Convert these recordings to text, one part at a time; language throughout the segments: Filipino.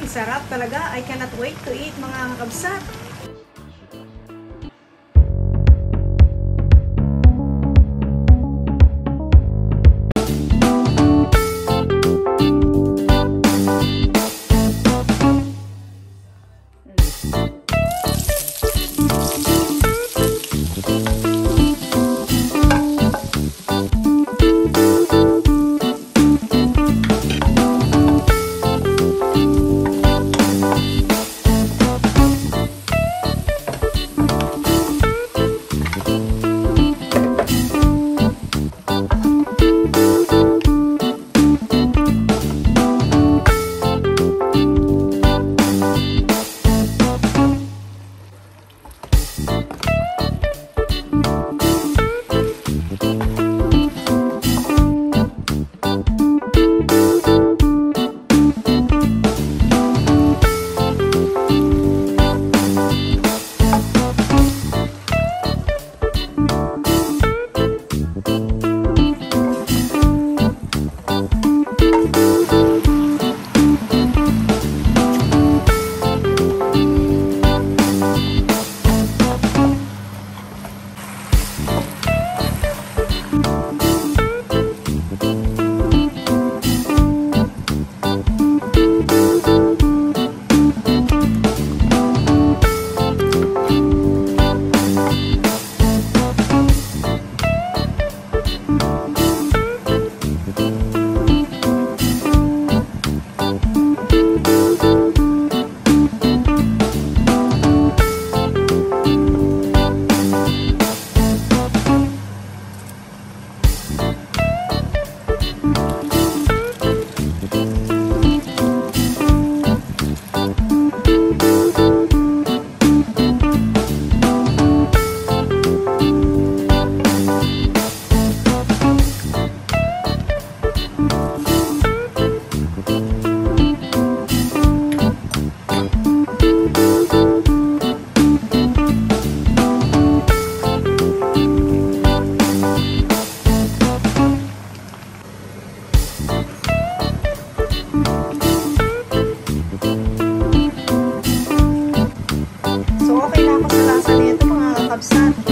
Sarap talaga. I cannot wait to eat mga kakabsat.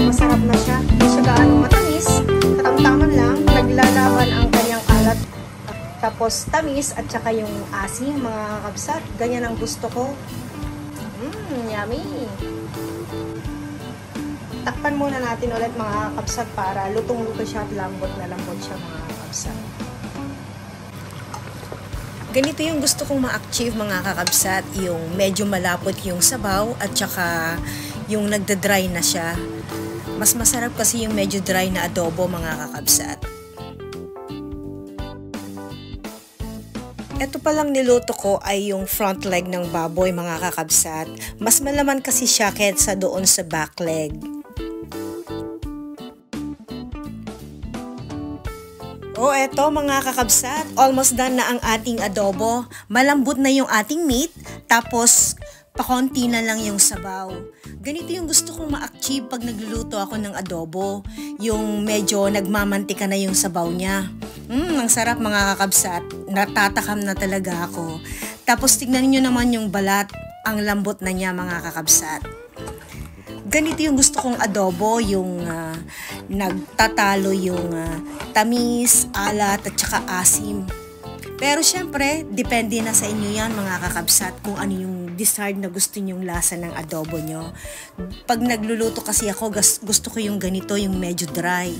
Masarap na siya. Hindi siya gaano matamis. Katamtaman lang. Naglalaban ang kanyang alat. Tapos tamis at saka yung asim, mga kakabsat. Ganyan ang gusto ko. Yummy! Takpan muna natin ulit mga kakabsat para lutong-luto siya at lambot na lambot siya mga kakabsat. Ganito yung gusto kong ma-achieve mga kakabsat. Yung medyo malapot yung sabaw at saka yung nagda-dry na siya. Mas masarap kasi yung medyo dry na adobo mga kakabsat. Ito palang niluto ko ay yung front leg ng baboy mga kakabsat. Mas malaman kasi siya kaysa doon sa back leg. Eto mga kakabsat, almost done na ang ating adobo. Malambot na yung ating meat, tapos pakonti na lang yung sabaw. Ganito yung gusto kong ma-achieve pag nagluluto ako ng adobo. Yung medyo nagmamantika na yung sabaw niya. Ang sarap mga kakabsat. Natatakam na talaga ako. Tapos tignan niyo naman yung balat. Ang lambot na niya mga kakabsat. Ganito yung gusto kong adobo. Yung nagtatalo yung tamis, alat at saka asim. Pero syempre, depende na sa inyo yan mga kakabsat kung ano yung desired na gusto nyong lasa ng adobo nyo. Pag nagluluto kasi ako, gusto ko yung ganito, yung medyo dry.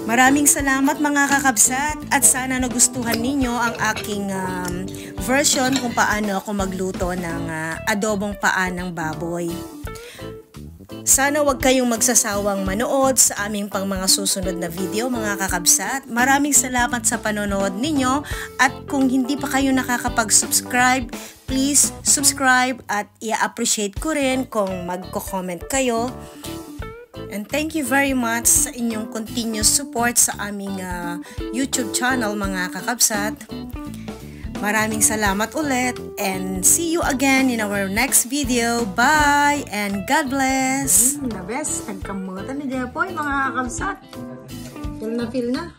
Maraming salamat mga kakabsat at sana nagustuhan ninyo ang aking version kung paano ako magluto ng adobong paa ng baboy. Sana wag kayong magsasawang manood sa aming pang mga susunod na video mga kakabsat. Maraming salamat sa panonood ninyo at kung hindi pa kayo nakakapag-subscribe, please subscribe at i-appreciate ko rin kung magko-comment kayo. And thank you very much sa inyong continuous support sa aming YouTube channel mga kakabsat. Maraming salamat ulit and see you again in our next video. Bye and God bless! The best. Nagkamutan ni Jepoy mga kakabsat. Feel na.